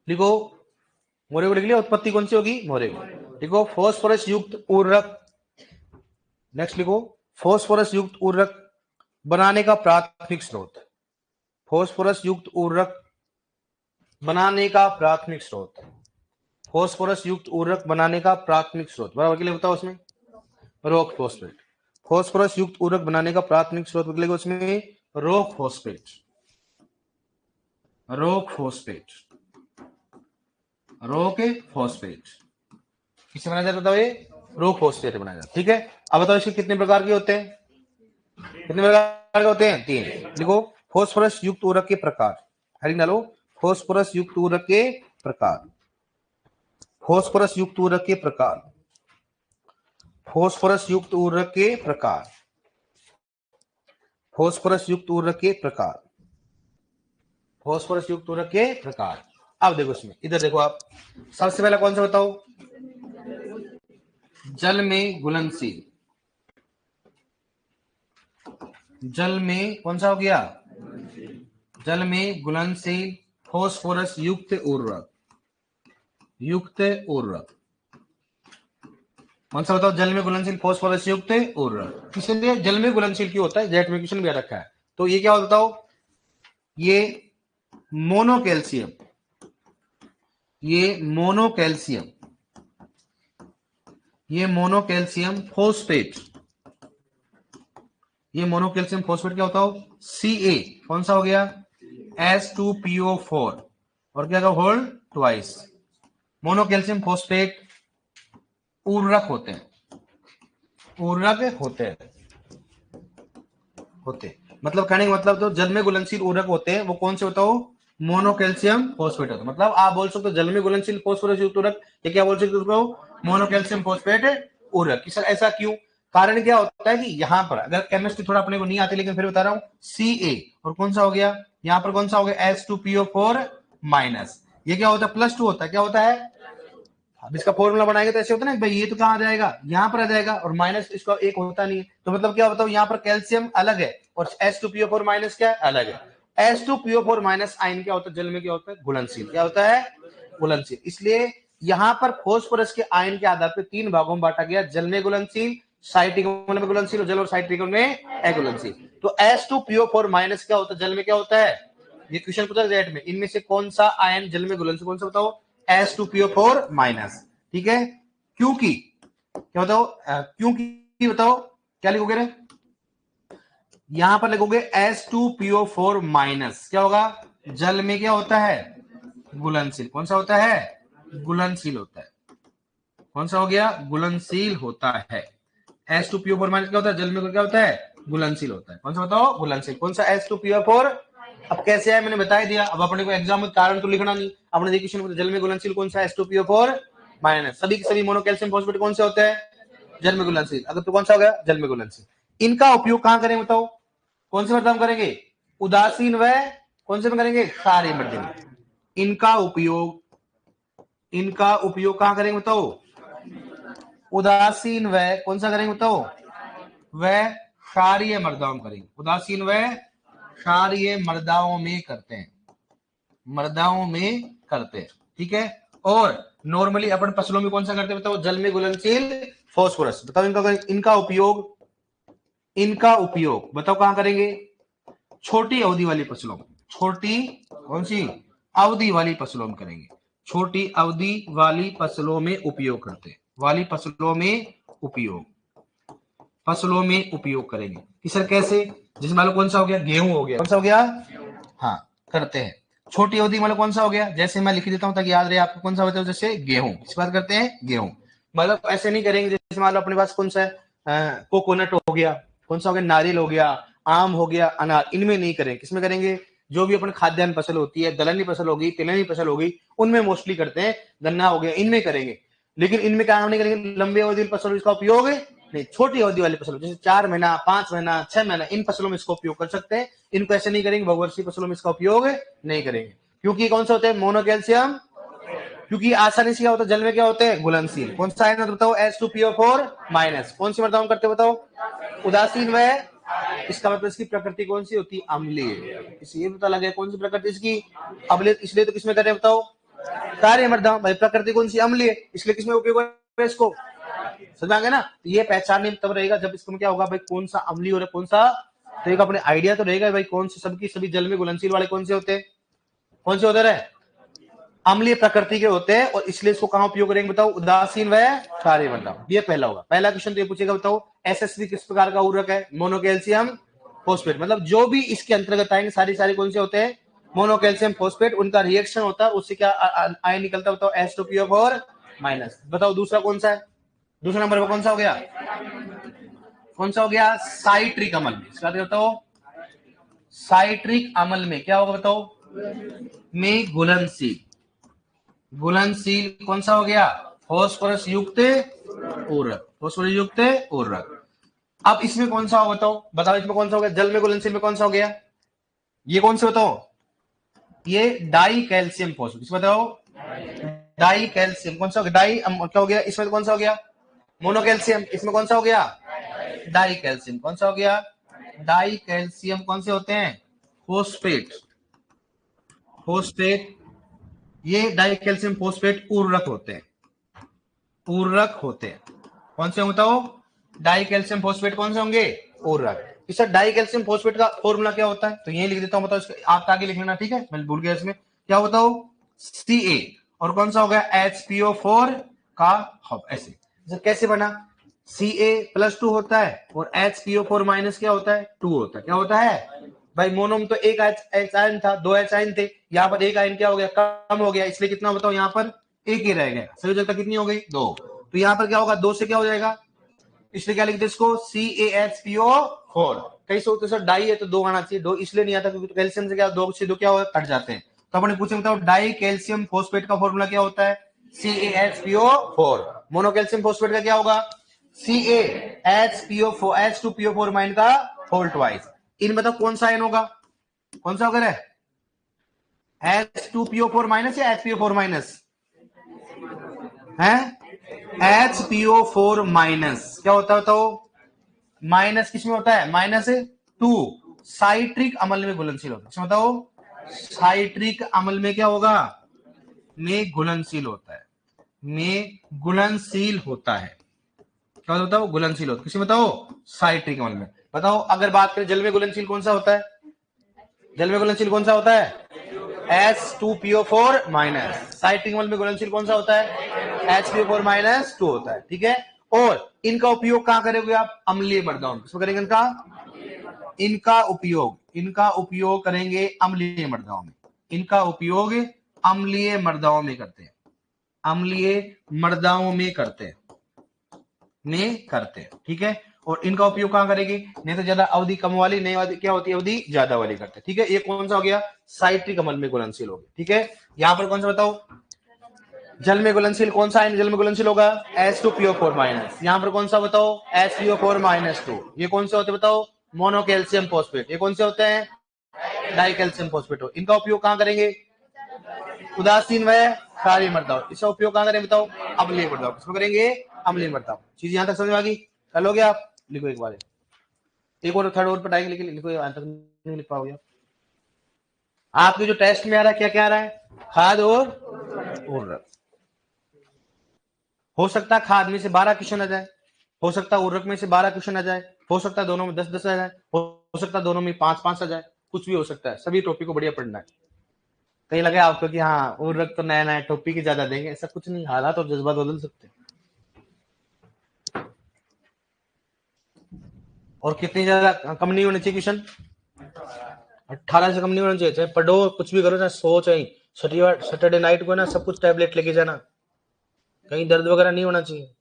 लिखो मोरे को लिख लिया। उत्पत्ति कौन सी होगी, मोरे को। लिखो फॉस्फोरस युक्त उर्वरक, नेक्स्ट लिखो फॉस्फोरस युक्त उर्वरक बनाने का प्राथमिक स्रोत, फॉस्फोरस युक्त उर्वरक बनाने का प्राथमिक स्रोत, फॉस्फोरस युक्त उर्वरक बनाने का प्राथमिक स्रोत बराबर के लिए बताओ उसमें, रॉक फॉस्फेट। फॉस्फोरस युक्त उर्वरक बनाने का प्राथमिक स्रोत लिखो उसमें, rock phosphate, rock phosphate, rock phosphate. किससे बनाया जाता था ये, रॉक फॉस्फेट बनाया जाता। ठीक है, अब बताओ इसके कितने प्रकार के होते हैं, कितने प्रकार के होते हैं, 3। लिखो फॉस्फोरस युक्त उर्वरक के प्रकार, हेडिंग डालो फॉस्फोरस युक्त उर्वरक के प्रकार, फॉस्फोरस युक्त उर्वरक के प्रकार, फॉस्फोरस युक्त उर्वरक के प्रकार, फॉस्फोरस युक्त उर्वरक के प्रकार, फॉस्फोरस युक्त उर्वरक के प्रकार। अब देखो इसमें, इधर देखो आप, सबसे पहला कौन सा बताओ, जल में घुलनशील, जल में कौन सा हो गया, जल में घुलनशील फॉस्फोरस युक्त उर्वरक, युक्त उर्वरक कौन सा बताओ, जल में घुलनशील फॉस्फोरस युक्त उर्वरक। इसलिए जल में घुलनशील क्यों होता है, जेट में क्वेश्चन भी आ रखा है। तो ये क्या होता बताओ, ये मोनोकैल्शियम, ये मोनोकैल्शियम, ये मोनोकैल्शियम फॉस्फेट, ये मोनोकैल्शियम फॉस्फेट क्या होता हो, Ca कौन सा हो गया, H2PO4 और क्या होल ट्वाइस। मोनोकैल्शियम फॉस्फेट उर्वरक होते हैं, उर्वरक होते मतलब कहने का मतलब तो जल में घुलनशील उर्वरक होते हैं, वो कौन से होता हो, मोनोकैल्शियम फॉस्फेट होता है। मतलब आप बोल सकते हो जल में घुलनशील फॉस्फोरस युक्त उर्वरक, ये क्या बोल सकते हो, मोनोकैल्शियम फॉस्फेट उर्वरक। ऐसा क्यों, कारण क्या होता है कि यहाँ पर अगर केमिस्ट्री थोड़ा अपने को नहीं आती लेकिन फिर बता रहा हूँ, Ca और कौन सा हो गया, यहाँ पर कौन सा हो गया, H2PO4 माइनस, ये क्या होता है, +2 होता है। क्या होता है, अब इसका फॉर्मूला बनाएंगे तो ऐसे होता है ना भाई, ये तो कहाँ आ जाएगा, यहाँ पर आ जाएगा, और माइनस इसका एक होता नहीं है। तो मतलब क्या बताओ, यहाँ पर कैल्शियम अलग है और H2PO4 माइनस क्या है, अलग है। H2PO4 माइनस आयन क्या होता है, जल में क्या होता है, घुलनशील। क्या होता है, घुलनशील। इसलिए यहां पर फास्फोरस के आयन के आधार पर 3 भागों में बांटा गया, जल में घुलनशील, साइट्रिक अम्ल में घुलनशील और जल और साइट्रिक अम्ल में अघुलनशील। तो H2PO4 माइनस क्या होता है, जल में क्या होता है, ये क्वेश्चन पूछा जेट में, इनमें से कौन सा आयन जल में घुलनशील, कौन सा बताओ, H2PO4 माइनस। ठीक है, क्योंकि क्या बताओ, क्योंकि बताओ क्या लिखोगे रे, यहां पर लिखोगे H2PO4 माइनस, क्या होगा, जल में क्या होता है, घुलनशील। कौन सा होता है, घुलनशील होता है। कौन सा हो गया, घुलनशील होता है। H2PO4 माइनस क्या होता है, जल में क्या होता है, घुलनशील होता है। कौन सा बताओ, घुलनशील। कौन सा, H2PO4। अब कैसे है मैंने बता दिया, अब अपने को एग्जाम में कारण तो लिखना नहीं, अपने देखिए क्वेश्चन में जल में घुलनशील कौन सा, H2PO4 माइनस। सभी के सभी मोनोकैल्शियम फॉस्फेट कौन से होते हैं, जल में घुलनशील। अगर तो कौन सा हो गया, जल में घुलनशील। इनका उपयोग कहां करें बताओ, कौन से मध्यम करेंगे, उदासीन व कौन से में करेंगे, क्षारीय मध्यम। इनका उपयोग कहां करेंगे बताओ, उदासीन व कौन सा करेंगे बताओ, वह क्षारीय मृदाओं करेंगे। उदासीन व क्षारीय मृदाओं में करते हैं, मृदाओं में करते हैं। ठीक है, और नॉर्मली अपन फसलों में कौन सा करते हैं बताओ, जल में घुलनशील फास्फोरस। बताओ इनका उपयोग बताओ कहां करेंगे, छोटी अवधि वाली फसलों में, छोटी कौन सी अवधि वाली फसलों में करेंगे, छोटी अवधि वाली फसलों में उपयोग करते हैं, वाली फसलों में उपयोग करेंगे कि सर कैसे, जैसे मान लो कौन सा हो गया, गेहूं हो गया, कौन सा हो गया, हाँ करते हैं। छोटी अवधि मतलब कौन सा हो गया, जैसे मैं लिख देता हूं ताकि याद रहे आपको, कौन सा बताओ, जैसे गेहूं, इस बात करते हैं गेहूं। मतलब ऐसे नहीं करेंगे, जैसे मान लो अपने पास कौन सा है, कोकोनट हो गया, कौन सा हो गया, नारियल हो गया, आम हो गया, अनार, इनमें नहीं करेंगे। किसमें करेंगे, जो भी अपने खाद्यान्न फसल होती है, दलहनी फसल होगी, तिलहनी फसल होगी, उनमें मोस्टली करते हैं। गन्ना हो गया, इनमें करेंगे। लेकिन इनमें क्या नहीं करेंगे, लंबी अवधि फसल इसका उपयोग नहीं, छोटी अवधि वाली फसलों जैसे 4 महीना, 5 महीना, 6 महीना, इन फसलों में इसका उपयोग कर सकते हैं। इनको ऐसे नहीं करेंगे, बहुवर्षीय फसलों में इसका उपयोग नहीं करेंगे, क्योंकि कौन सा होता है, मोनोकैल्शियम, क्योंकि आसानी से क्या होता है, जल में क्या होते हैं, घुलनशील। कौन सा आयन बताओ, H2PO4 माइनस। कौन सी मृदाओं करते बताओ, उदासीन व, इसका मतलब इसकी प्रकृति कौन सी होती है, अम्लीय। ये पता लगे कौन सी प्रकृति इसकी, अम्लीय। इसलिए तो किसमें करें बताओ, कार्य मृदा, भाई प्रकृति कौन सी, अम्लीय, इसलिए किसमें उपयोग है इसको, समझ आ गया ना। ये पहचानने में तब रहेगा जब इसको क्या होगा, भाई कौन सा अम्लीय हो रहा है, कौन सा, तो एक अपने आइडिया तो रहेगा भाई कौन से सबकी सभी जल में घुलनशील वाले कौन से होते हैं, कौन से होते रहे, अम्लीय प्रकृति के होते हैं। और इसलिए इसको कहां उपयोग करेंगे बताओ, उदासीन व क्षारीय मृदा। ये पहला होगा। पहला क्वेश्चन तो ये पूछेगा बताओ, एसएसपी किस प्रकार का उर्वरक है, मोनोकैल्शियम फॉस्फेट। मतलब जो भी इसके अंतर्गत आएंगे सारी कौन से होते हैं, मोनोकैल्शियम फॉस्फेट। उनका रिएक्शन होता है, उससे क्या आयन निकलता है बताओ, H2PO4 माइनस। बताओ दूसरा कौन सा है, दूसरा नंबर पर कौन सा हो गया, कौन सा हो गया, साइट्रिक अम्ल। इसका बताओ, साइट्रिक अम्ल में क्या होगा बताओ, में घुलनशील कौन सा हो गया, फास्फोरस युक्त उर्वरक, फास्फोरस युक्त उर्वरक। अब इसमें कौन सा हो बताओ इसमें कौन सा हो गया, जल में घुलनशील में कौन सा हो गया, ये कौन से बताओ, ये डाई कैल्शियम फॉस्फेट। इसमें बताओ, डाई कैल्शियम कौन सा हो गया, डाई क्या हो गया, इसमें कौन सा हो गया, मोनोकैल्शियम। इसमें कौन सा हो गया, डाई कैल्शियम। कौन सा हो गया, डाई कैल्शियम। कौन से होते हैं, फोस्फेट, ये डाई कैल्शियम फोस्फेट उर्वरक होते हैं, कौन से बताओ, डाई कैल्शियम फोस्फेट कौन से होंगे, उर्वरक। इस डाई कैल्शियम फोस्फेट का फॉर्मूला क्या होता है, तो यही लिख देता हूं, बताओ आप आगे लिख लेना, ठीक है, मैं भूल गया इसमें क्या बताओ, Ca। और कौन सा हो गया, HPO4 का हब। ऐसे कैसे बना, Ca+2 होता है और HPO4 माइनस क्या होता है, 2 होता है। क्या होता है भाई, मोनो में तो एक H आयन था, 2 H आयन थे, यहाँ पर एक आयन क्या हो गया, कम हो गया, इसलिए कितना बताओ, यहाँ पर एक ही रह गया। सही जगह कितनी हो गई, 2। तो यहाँ पर क्या होगा, 2 से क्या हो जाएगा, इसलिए क्या लिखते इसको, CaHPO4। कई सोचते सर डाई है तो 2 आना चाहिए, 2 इसलिए नहीं आता क्योंकि कैल्शियम से क्या 2 से 2 क्या होगा, कट जाते हैं। तो अपने पूछे बताओ, डाई कैल्शियम फोस्फेट का फॉर्मूला क्या होता है, CaHPO4। मोनोकैल्शियम फोस्फेट का क्या होगा, CaHPO4, H2PO4 माइन का होल ट्वाइस। इन बताओ कौन सा आयन होगा, कौन सा होगा, H2PO4 माइनस या HPO4 माइनस है, HPO4 माइनस। क्या होता है बताओ, माइनस किसमें होता है, -2, साइट्रिक अम्ल में घुलनशील होता है। अच्छा बताओ, साइट्रिक अम्ल में क्या होगा? में घुलनशील होता है, में घुलनशील होता है। क्या बताओ? घुलनशील होता है। किसी बताओ? साइट्रिक अम्ल में। बताओ अगर बात करें जल में घुलनशील कौन सा होता है? जल में घुलनशील कौन सा होता है? H2PO4 minus. साइट्रिक अम्ल में घुलनशील कौन सा होता है? HPO4 माइनस 2 होता है। ठीक है, और इनका उपयोग कहां करोगे आप? अम्लीय मृदाओं में। किसमें करेंगे इनका? इनका उपयोग करेंगे अम्लीय मृदाओं में। इनका उपयोग अम्लीय मृदाओं में करते हैं, अम्लीय मृदाओं में करते हैं, ठीक है। और इनका उपयोग कहां करेगी? नहीं तो ज्यादा अवधि कम वाली, नहीं अवधि क्या होती है? अवधि ज्यादा वाली करते हैं। ठीक है, ये कौन सा हो गया? साइट्रिक अम्ल में घुलनशील हो गया। ठीक है, यहां पर कौन सा बताओ? जल में घुलनशील कौन सा है? जल में घुलनशील होगा H2PO4 माइनस। यहां पर कौन सा बताओ? HPO4 minus 2। ये कौन से होते बताओ? मोनोकैल्शियम फॉस्फेट। ये कौन से होते हैं? Dicalcium phosphate. इनका उपयोग कहां करेंगे? उदासीन व क्षारीय मृदाओं। इसका उपयोग कहां करेंगे बताओ? अम्लीय मृदाओं। किसमें करेंगे? अम्लीय मृदाओं। चीज यहां तक समझ में आ गई? कर लोगे आप? लिखो एक बार, एक और थर्ड और पढ़ाएंगे, लेकिन लिखो, यहां तक नहीं लिख पाओगे। आपके जो टेस्ट में आ रहा है, क्या क्या आ रहा है? खाद और उर्वरक। हो सकता है खाद में से 12 क्वेश्चन आ जाए, हो सकता है उर्वरक में से 12 क्वेश्चन आ जाए, हो सकता है दोनों में 10-10 आ जाए, हो सकता है दोनों में 5-5 आ जाए, कुछ भी हो सकता है। सभी टॉपिक को बढ़िया पढ़ना है। कहीं लगे आपको कि हाँ उर्वरक तो नया नया टॉपिक ही ज्यादा देंगे, ऐसा कुछ नहीं। हालात और जज्बात बदल सकते हैं। और कितनी ज्यादा कम नहीं होने चाहिए क्वेश्चन? 18 से कम नहीं होना चाहिए। चाहे पढ़ो, कुछ भी करो, चाहे सो, चाहे सैटरडे नाइट को ना सब कुछ टैबलेट लेके जाना, कहीं दर्द वगैरह नहीं होना चाहिए।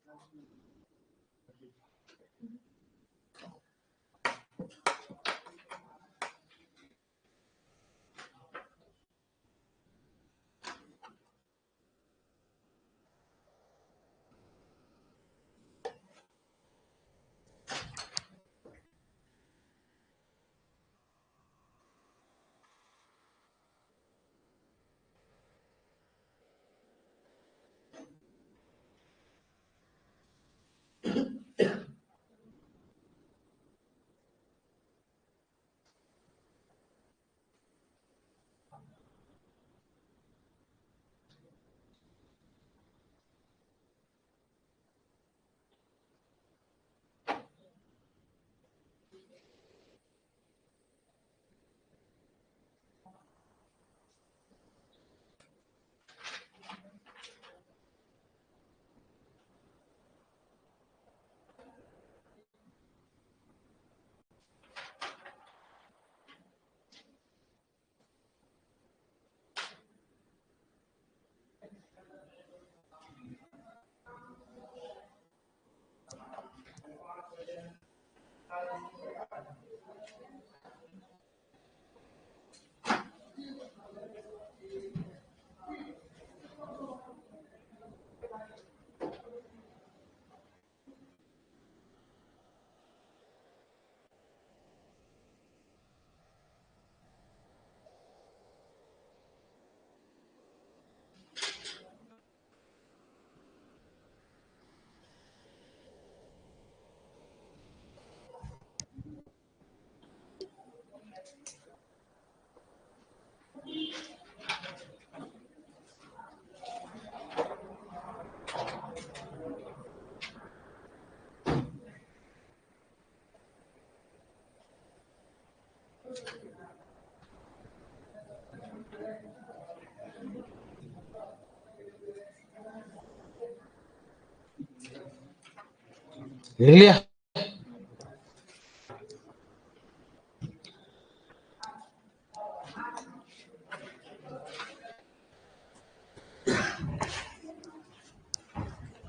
लिख लिया?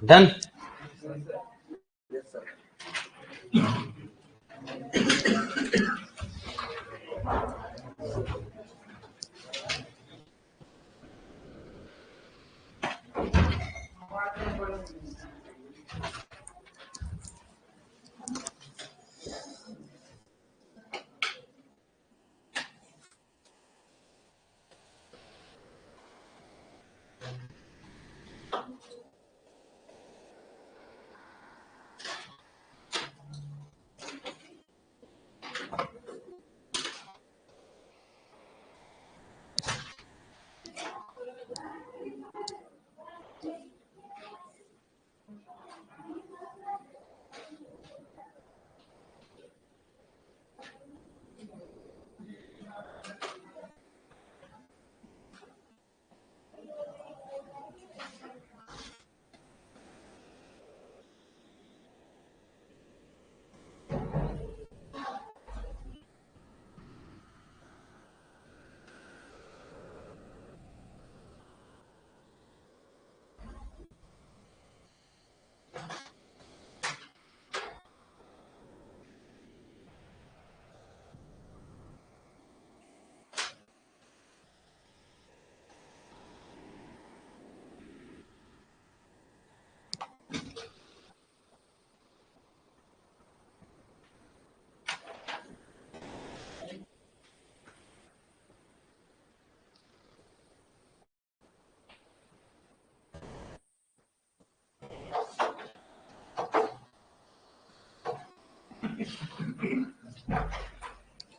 डन।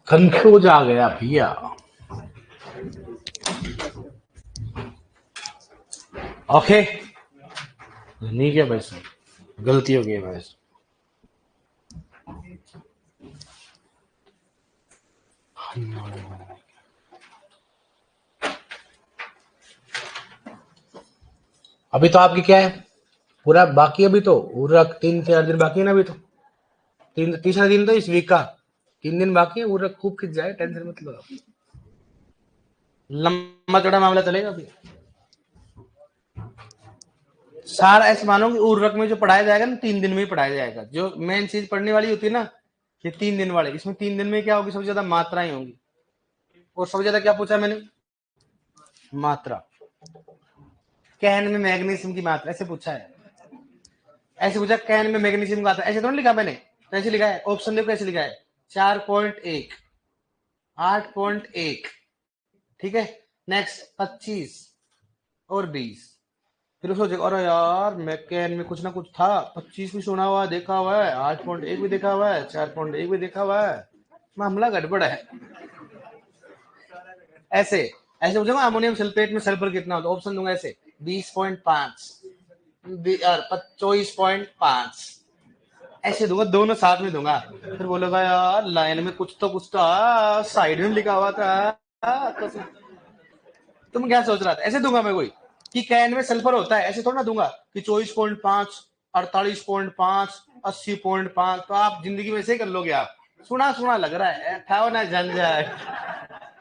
कंफ्यूज आ गया भैया। ओके नहीं क्या भाई साहब, गलती हो गई भाई। अभी तो आपकी क्या है, पूरा बाकी है अभी तो, पूरा 3-4 दिन बाकी है ना अभी तो, तीसरा दिन तो इस वीक का, 3 दिन बाकी है, पूरा खूब खिंच जाए, टेंशन मत लो। लंबा चौड़ा मामला चलेगा अभी। सारा ऐसे मानो कि उर्वरक में जो पढ़ाया जाएगा ना 3 दिन में ही पढ़ाया जाएगा, जो मेन चीज पढ़ने वाली होती है ना ये 3 दिन वाले, इसमें 3 दिन में क्या होगी, सबसे ज्यादा मात्राएं होंगी। और सबसे ज्यादा क्या पूछा मैंने, मात्रा। कैन में मैग्नीशियम की मात्रा ऐसे पूछा है, ऐसे पूछा कैन में मैग्नीशियम की मात्रा, ऐसे तो नहीं लिखा मैंने, तो ऐसे लिखा है, ऑप्शन देखो कैसे लिखा है, 4.1, 8.1, ठीक है। नेक्स्ट 25 और 20। फिर सोचे अरे यार मैं कैन में कुछ ना कुछ था, 25 भी सुना हुआ है, देखा हुआ है, 8.1 भी देखा हुआ है, 4.1 भी देखा हुआ है, मामला गड़बड़ है। ऐसे ऐसे पूछूंगा अमोनियम सल्फेट में सल्फर कितना होता है, ऑप्शन दूंगा ऐसे 20.5 और 24.5, ऐसे दूंगा, दोनों साथ में दूंगा। फिर बोलेगा यार लाइन में कुछ तो था, साइड में लिखा हुआ था, तो तुम क्या सोच रहा था, ऐसे दूंगा मैं कोई कि कैन में सल्फर होता है, ऐसे थोड़ा ना दूंगा कि 24.5, 48.5, 80.5, तो आप जिंदगी में ऐसे कर लोगे, आप सुना सुना लग रहा है, ठाओ ना झंझट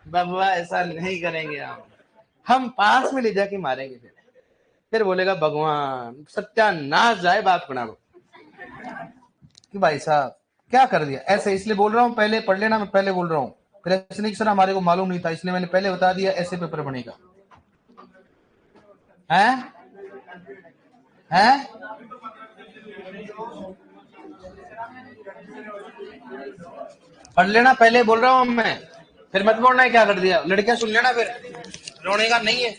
बबुआ, ऐसा नहीं करेंगे हम पास में ले जाके मारेंगे। फिर बोलेगा भगवान सत्यानाश जाए बात बना लो कि भाई साहब क्या कर दिया, ऐसे इसलिए बोल रहा हूँ, पहले पढ़ लेना, मैं पहले बोल रहा हूँ, फिर ऐसे नहीं सर हमारे को मालूम नहीं था इसलिए मैंने पहले बता दिया, ऐसे पेपर बनेगा है? पढ़ लेना, पहले बोल रहा हूँ मैं, फिर मत बोलना है क्या कर दिया, लड़कियां सुन लेना फिर रोने का नहीं है।